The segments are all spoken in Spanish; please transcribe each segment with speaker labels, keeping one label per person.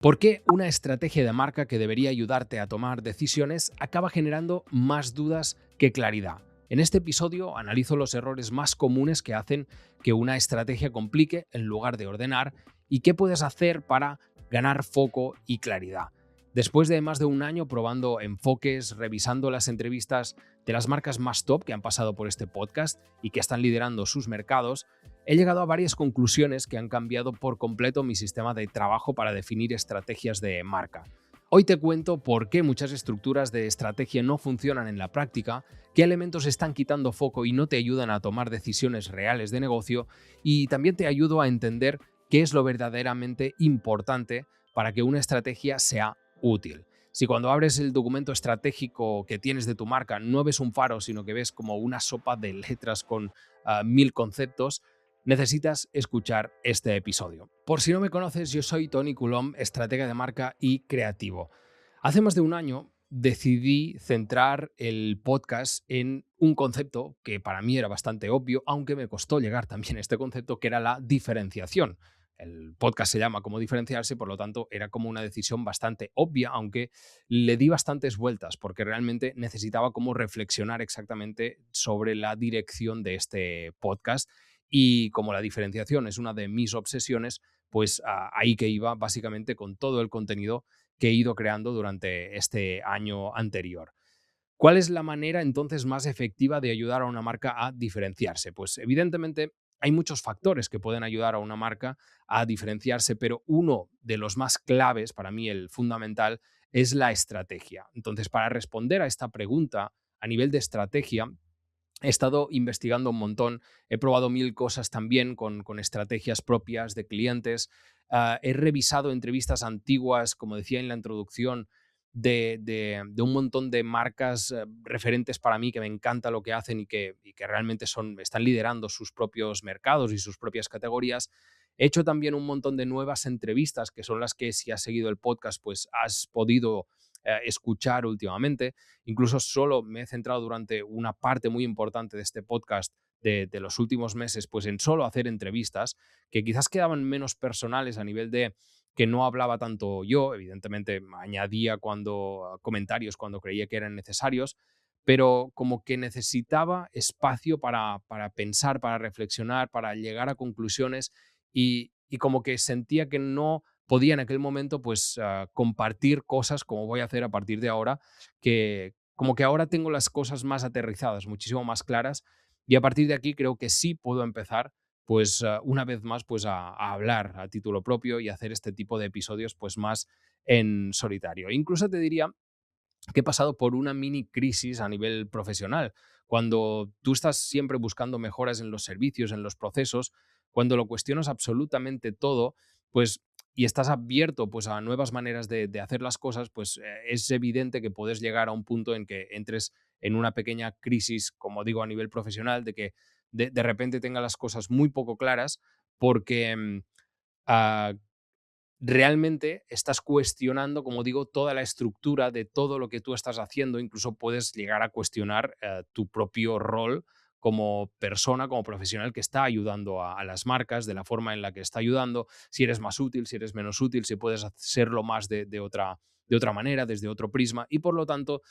Speaker 1: ¿Por qué una estrategia de marca que debería ayudarte a tomar decisiones acaba generando más dudas que claridad? En este episodio analizo los errores más comunes que hacen que una estrategia complique en lugar de ordenar y qué puedes hacer para ganar foco y claridad. Después de más de un año probando enfoques, revisando las entrevistas de las marcas más top que han pasado por este podcast y que están liderando sus mercados, he llegado a varias conclusiones que han cambiado por completo mi sistema de trabajo para definir estrategias de marca. Hoy te cuento por qué muchas estructuras de estrategia no funcionan en la práctica, qué elementos están quitando foco y no te ayudan a tomar decisiones reales de negocio, y también te ayudo a entender qué es lo verdaderamente importante para que una estrategia sea útil. Si cuando abres el documento estratégico que tienes de tu marca no ves un faro, sino que ves como una sopa de letras con mil conceptos, necesitas escuchar este episodio. Por si no me conoces, yo soy Tony Coulomb, estratega de marca y creativo. Hace más de un año decidí centrar el podcast en un concepto que para mí era bastante obvio, aunque me costó llegar también a este concepto, que era la diferenciación. El podcast se llama Cómo diferenciarse, por lo tanto era como una decisión bastante obvia, aunque le di bastantes vueltas porque realmente necesitaba como reflexionar exactamente sobre la dirección de este podcast, y como la diferenciación es una de mis obsesiones, pues ahí que iba básicamente con todo el contenido que he ido creando durante este año anterior. ¿Cuál es la manera entonces más efectiva de ayudar a una marca a diferenciarse? Pues evidentemente hay muchos factores que pueden ayudar a una marca a diferenciarse, pero uno de los más claves, para mí el fundamental, es la estrategia. Entonces, para responder a esta pregunta a nivel de estrategia, he estado investigando un montón, he probado mil cosas también con estrategias propias de clientes. He revisado entrevistas antiguas, como decía en la introducción, de un montón de marcas referentes para mí, que me encanta lo que hacen y que realmente están liderando sus propios mercados y sus propias categorías. He hecho también un montón de nuevas entrevistas, que son las que, si has seguido el podcast, pues has podido escuchar últimamente. Incluso solo me he centrado durante una parte muy importante de este podcast de los últimos meses, pues en solo hacer entrevistas que quizás quedaban menos personales, a nivel de que no hablaba tanto yo. Evidentemente añadía comentarios cuando creía que eran necesarios, pero como que necesitaba espacio para pensar, para reflexionar, para llegar a conclusiones, y como que sentía que no podía en aquel momento pues compartir cosas como voy a hacer a partir de ahora, que como que ahora tengo las cosas más aterrizadas, muchísimo más claras, y a partir de aquí creo que sí puedo empezar pues una vez más pues a hablar a título propio y hacer este tipo de episodios pues más en solitario. Incluso te diría que he pasado por una mini crisis a nivel profesional. Cuando tú estás siempre buscando mejoras en los servicios, en los procesos, cuando lo cuestionas absolutamente todo, pues y estás abierto pues a nuevas maneras de hacer las cosas, pues es evidente que puedes llegar a un punto en que entres en una pequeña crisis, como digo, a nivel profesional, de que de repente tengas las cosas muy poco claras, porque ah, realmente estás cuestionando, como digo, toda la estructura de todo lo que tú estás haciendo. Incluso puedes llegar a cuestionar tu propio rol como persona, como profesional que está ayudando a las marcas, de la forma en la que está ayudando, si eres más útil, si eres menos útil, si puedes hacerlo más de otra manera, desde otro prisma. Y por lo tanto,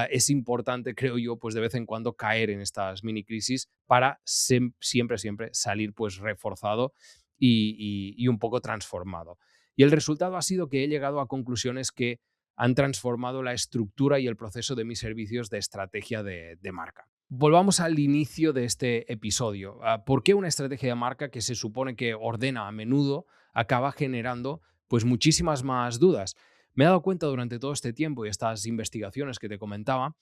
Speaker 1: es importante, creo yo, pues de vez en cuando caer en estas mini crisis para siempre, siempre salir pues reforzado y un poco transformado. Y el resultado ha sido que he llegado a conclusiones que han transformado la estructura y el proceso de mis servicios de estrategia de marca. Volvamos al inicio de este episodio. ¿Por qué una estrategia de marca que se supone que ordena a menudo acaba generando pues muchísimas más dudas? Me he dado cuenta durante todo este tiempo y estas investigaciones que te comentaba,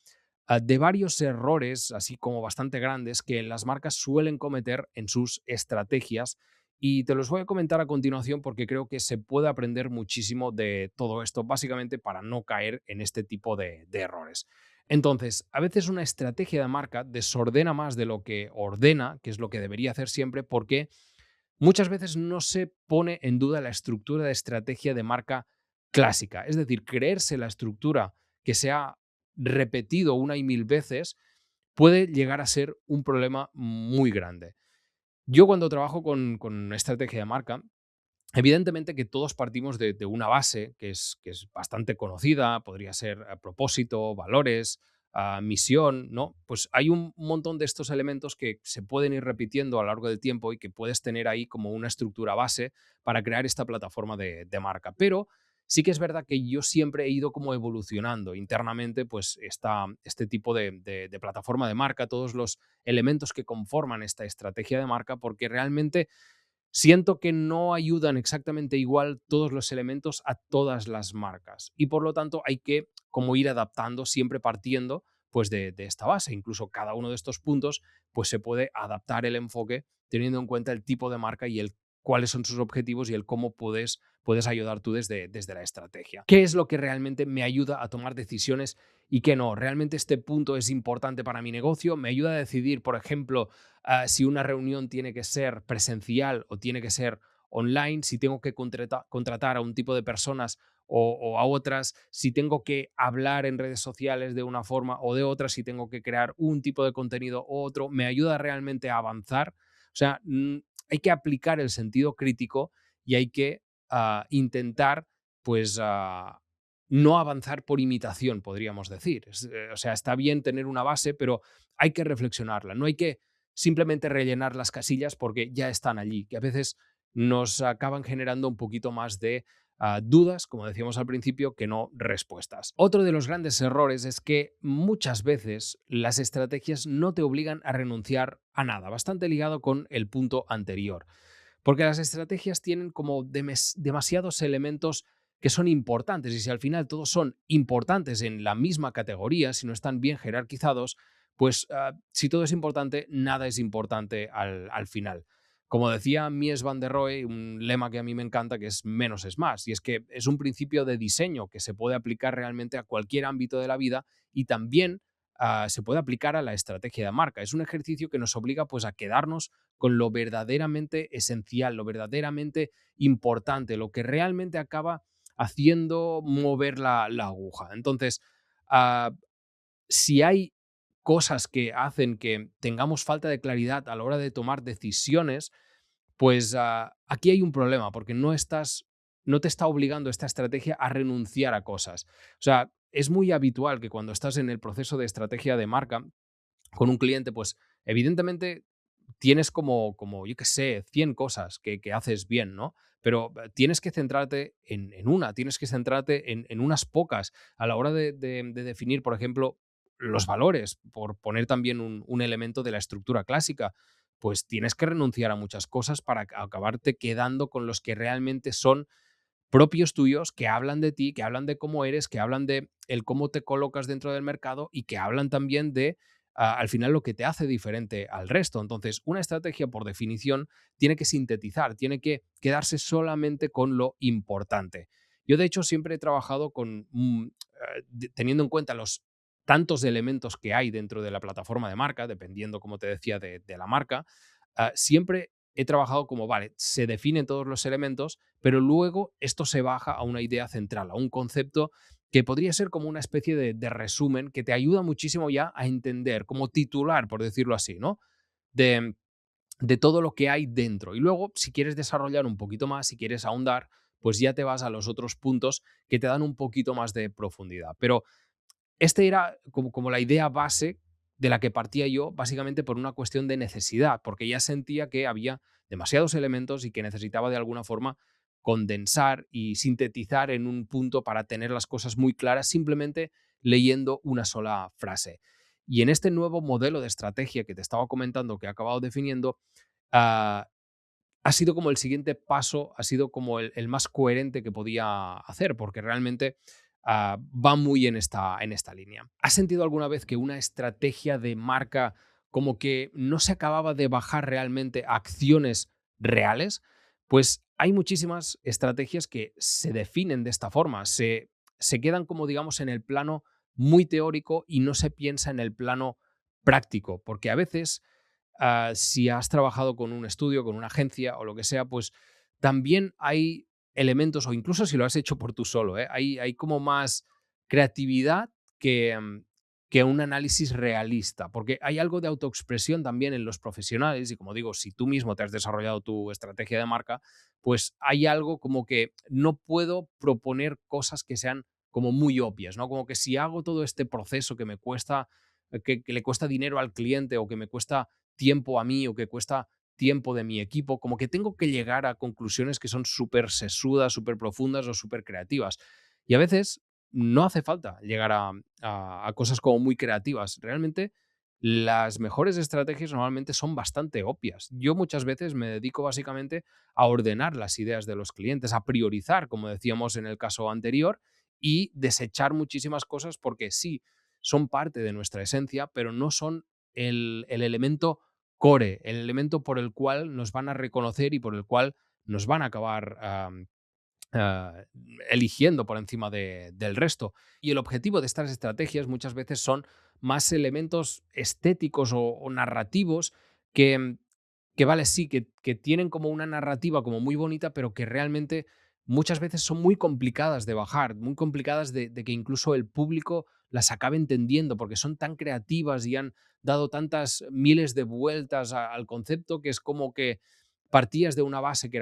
Speaker 1: de varios errores, así como bastante grandes, que las marcas suelen cometer en sus estrategias, y te los voy a comentar a continuación porque creo que se puede aprender muchísimo de todo esto, básicamente para no caer en este tipo de errores. Entonces, a veces una estrategia de marca desordena más de lo que ordena, que es lo que debería hacer siempre, porque muchas veces no se pone en duda la estructura de estrategia de marca clásica. Es decir, creerse la estructura que se ha repetido una y mil veces puede llegar a ser un problema muy grande. Yo, cuando trabajo con estrategia de marca, Evidentemente que todos partimos de una base que es bastante conocida, podría ser propósito, valores, misión, ¿no? Pues hay un montón de estos elementos que se pueden ir repitiendo a lo largo del tiempo y que puedes tener ahí como una estructura base para crear esta plataforma de marca. Pero sí que es verdad que yo siempre he ido como evolucionando internamente pues este tipo de plataforma de marca, todos los elementos que conforman esta estrategia de marca, porque realmente siento que no ayudan exactamente igual todos los elementos a todas las marcas y por lo tanto hay que como ir adaptando siempre partiendo pues de esta base. Incluso cada uno de estos puntos pues se puede adaptar el enfoque teniendo en cuenta el tipo de marca y el cuáles son sus objetivos y el cómo puedes ayudar tú desde la estrategia. ¿Qué es lo que realmente me ayuda a tomar decisiones y qué no? ¿Realmente este punto es importante para mi negocio? ¿Me ayuda a decidir, por ejemplo, si una reunión tiene que ser presencial o tiene que ser online, si tengo que contratar a un tipo de personas o a otras, si tengo que hablar en redes sociales de una forma o de otra, si tengo que crear un tipo de contenido u otro, me ayuda realmente a avanzar. O sea, hay que aplicar el sentido crítico y hay que intentar, pues, no avanzar por imitación, podríamos decir. O sea, está bien tener una base, pero hay que reflexionarla. No hay que simplemente rellenar las casillas porque ya están allí, que a veces nos acaban generando un poquito más de dudas, como decíamos al principio, que no respuestas. Otro de los grandes errores es que muchas veces las estrategias no te obligan a renunciar a nada, bastante ligado con el punto anterior, porque las estrategias tienen como demasiados elementos que son importantes y si al final todos son importantes en la misma categoría, si no están bien jerarquizados, pues si todo es importante, nada es importante al final. Como decía Mies van der Rohe, un lema que a mí me encanta, que es menos es más, y es que es un principio de diseño que se puede aplicar realmente a cualquier ámbito de la vida y también se puede aplicar a la estrategia de marca. Es un ejercicio que nos obliga pues a quedarnos con lo verdaderamente esencial, lo verdaderamente importante, lo que realmente acaba haciendo mover la aguja. Entonces, ah, si hay cosas que hacen que tengamos falta de claridad a la hora de tomar decisiones, pues aquí hay un problema, porque no te está obligando esta estrategia a renunciar a cosas. O sea, es muy habitual que cuando estás en el proceso de estrategia de marca con un cliente, pues evidentemente tienes como yo qué sé, 100 cosas que haces bien, ¿no? Pero tienes que centrarte en una, tienes que centrarte en unas pocas a la hora de definir, por ejemplo, los valores, por poner también un elemento de la estructura clásica, pues tienes que renunciar a muchas cosas para acabarte quedando con los que realmente son propios tuyos, que hablan de ti, que hablan de cómo eres, que hablan de el cómo te colocas dentro del mercado y que hablan también de, al final, lo que te hace diferente al resto. Entonces, una estrategia, por definición, tiene que sintetizar, tiene que quedarse solamente con lo importante. Yo, de hecho, siempre he trabajado teniendo en cuenta los tantos elementos que hay dentro de la plataforma de marca, dependiendo, como te decía, de la marca, siempre he trabajado como, vale, se definen todos los elementos, pero luego esto se baja a una idea central, a un concepto que podría ser como una especie de resumen que te ayuda muchísimo ya a entender, como titular, por decirlo así, ¿no? De, de todo lo que hay dentro. Y luego, si quieres desarrollar un poquito más, si quieres ahondar, pues ya te vas a los otros puntos que te dan un poquito más de profundidad. Pero este era como la idea base de la que partía yo, básicamente por una cuestión de necesidad, porque ya sentía que había demasiados elementos y que necesitaba de alguna forma condensar y sintetizar en un punto para tener las cosas muy claras simplemente leyendo una sola frase. Y en este nuevo modelo de estrategia que te estaba comentando, que he acabado definiendo, ah, ha sido como el siguiente paso, ha sido como el más coherente que podía hacer, porque realmente va muy en esta línea. ¿Has sentido alguna vez que una estrategia de marca como que no se acababa de bajar realmente a acciones reales? Pues hay muchísimas estrategias que se definen de esta forma, se quedan como digamos en el plano muy teórico y no se piensa en el plano práctico, porque a veces si has trabajado con un estudio, con una agencia o lo que sea, pues también hay elementos, o incluso si lo has hecho por tú solo, ¿eh? Hay como más creatividad que un análisis realista, porque hay algo de autoexpresión también en los profesionales y como digo, si tú mismo te has desarrollado tu estrategia de marca, pues hay algo como que no puedo proponer cosas que sean como muy obvias, ¿no? Como que si hago todo este proceso que me cuesta, que le cuesta dinero al cliente o que me cuesta tiempo a mí o que cuesta tiempo de mi equipo, como que tengo que llegar a conclusiones que son súper sesudas, súper profundas o súper creativas. Y a veces no hace falta llegar a cosas como muy creativas. Realmente las mejores estrategias normalmente son bastante obvias. Yo muchas veces me dedico básicamente a ordenar las ideas de los clientes, a priorizar, como decíamos en el caso anterior, y desechar muchísimas cosas porque sí, son parte de nuestra esencia, pero no son el elemento core, el elemento por el cual nos van a reconocer y por el cual nos van a acabar ah, eligiendo por encima del resto. Y el objetivo de estas estrategias muchas veces son más elementos estéticos o narrativos que, que vale, sí, que tienen como una narrativa como muy bonita, pero que realmente muchas veces son muy complicadas de bajar, muy complicadas de que incluso el público las acabe entendiendo, porque son tan creativas y han dado tantas miles de vueltas al concepto que es como que partías de una base que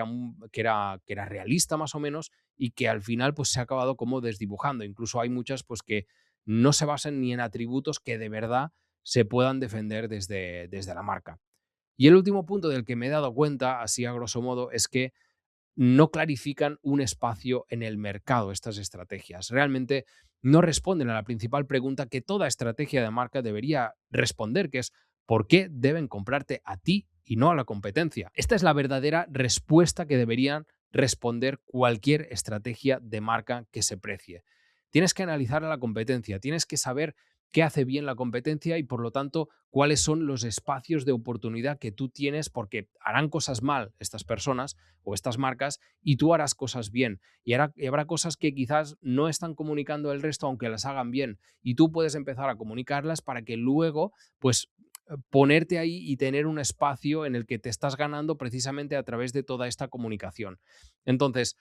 Speaker 1: era realista más o menos y que al final pues se ha acabado como desdibujando. Incluso hay muchas pues que no se basan ni en atributos que de verdad se puedan defender desde la marca. Y el último punto del que me he dado cuenta, así a grosso modo, es que no clarifican un espacio en el mercado estas estrategias. Realmente no responden a la principal pregunta que toda estrategia de marca debería responder, que es ¿por qué deben comprarte a ti y no a la competencia? Esta es la verdadera respuesta que deberían responder cualquier estrategia de marca que se precie. Tienes que analizar a la competencia, tienes que saber qué hace bien la competencia y por lo tanto cuáles son los espacios de oportunidad que tú tienes porque harán cosas mal estas personas o estas marcas y tú harás cosas bien. Y habrá cosas que quizás no están comunicando el resto aunque las hagan bien y tú puedes empezar a comunicarlas para que luego pues ponerte ahí y tener un espacio en el que te estás ganando precisamente a través de toda esta comunicación. Entonces,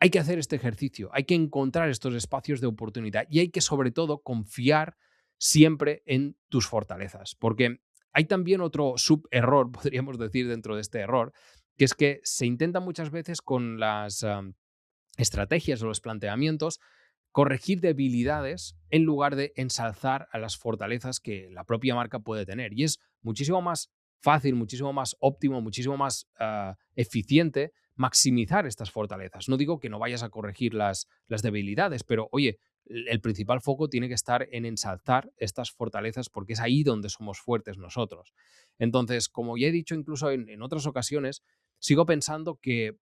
Speaker 1: hay que hacer este ejercicio, hay que encontrar estos espacios de oportunidad y hay que sobre todo confiar siempre en tus fortalezas, porque hay también otro suberror, podríamos decir, dentro de este error, que es que se intenta muchas veces con las estrategias o los planteamientos corregir debilidades en lugar de ensalzar a las fortalezas que la propia marca puede tener. Y es muchísimo más fácil, muchísimo más óptimo, muchísimo más eficiente maximizar estas fortalezas. No digo que no vayas a corregir las debilidades, pero oye, el principal foco tiene que estar en ensalzar estas fortalezas porque es ahí donde somos fuertes nosotros. Entonces, como ya he dicho incluso en otras ocasiones, sigo pensando que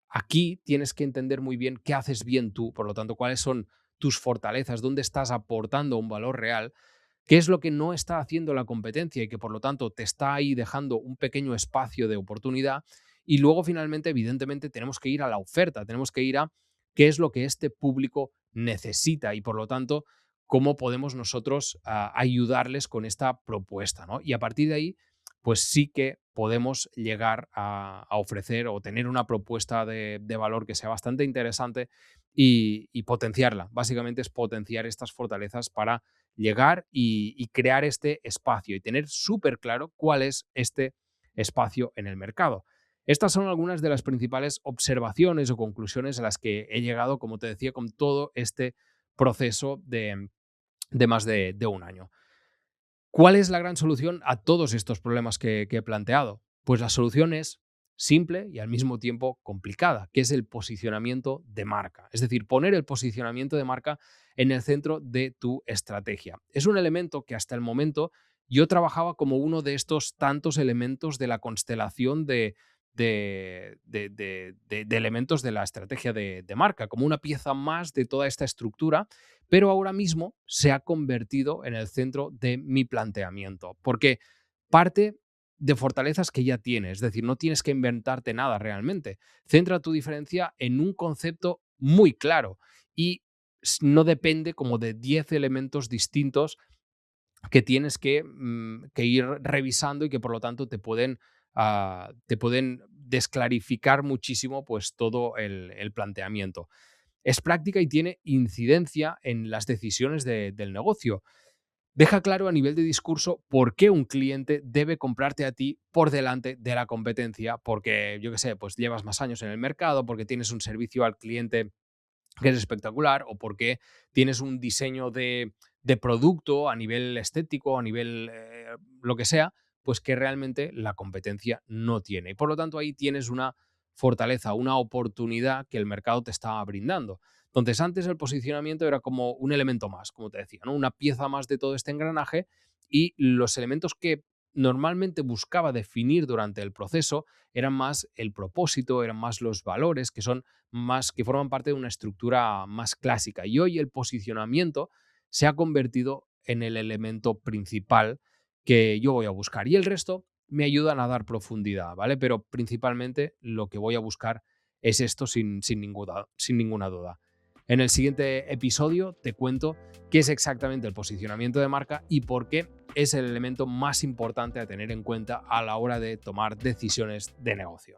Speaker 1: aquí tienes que entender muy bien qué haces bien tú, por lo tanto, cuáles son tus fortalezas, dónde estás aportando un valor real, qué es lo que no está haciendo la competencia y que por lo tanto te está ahí dejando un pequeño espacio de oportunidad. Y luego finalmente, evidentemente, tenemos que ir a la oferta, tenemos que ir a qué es lo que este público necesita y por lo tanto, cómo podemos nosotros ayudarles con esta propuesta, ¿no? Y a partir de ahí, pues sí que podemos llegar a ofrecer o tener una propuesta de valor que sea bastante interesante y potenciarla. Básicamente es potenciar estas fortalezas para llegar y crear este espacio y tener súper claro cuál es este espacio en el mercado. Estas son algunas de las principales observaciones o conclusiones a las que he llegado, como te decía, con todo este proceso de más de un año. ¿Cuál es la gran solución a todos estos problemas que he planteado? Pues la solución es simple y al mismo tiempo complicada, que es el posicionamiento de marca. Es decir, poner el posicionamiento de marca en el centro de tu estrategia. Es un elemento que hasta el momento yo trabajaba como uno de estos tantos elementos de la constelación de elementos de la estrategia de marca, como una pieza más de toda esta estructura, pero ahora mismo se ha convertido en el centro de mi planteamiento, porque parte de fortalezas que ya tienes, es decir, no tienes que inventarte nada realmente. Centra tu diferencia en un concepto muy claro y no depende como de 10 elementos distintos que tienes que ir revisando y que por lo tanto te pueden desclarificar muchísimo pues todo el planteamiento. Es práctica y tiene incidencia en las decisiones del negocio. Deja claro a nivel de discurso por qué un cliente debe comprarte a ti por delante de la competencia, porque, yo qué sé, pues llevas más años en el mercado, porque tienes un servicio al cliente que es espectacular, o porque tienes un diseño de producto a nivel estético, a nivel lo que sea, pues que realmente la competencia no tiene. Y por lo tanto ahí tienes una fortaleza, una oportunidad que el mercado te está brindando. Entonces antes el posicionamiento era como un elemento más, como te decía, ¿no? Una pieza más de todo este engranaje, y los elementos que normalmente buscaba definir durante el proceso eran más el propósito, eran más los valores, que son más, que forman parte de una estructura más clásica. Y hoy el posicionamiento se ha convertido en el elemento principal que yo voy a buscar. Y el resto me ayudan a dar profundidad, ¿vale? Pero principalmente lo que voy a buscar es esto sin ninguna duda. En el siguiente episodio te cuento qué es exactamente el posicionamiento de marca y por qué es el elemento más importante a tener en cuenta a la hora de tomar decisiones de negocio.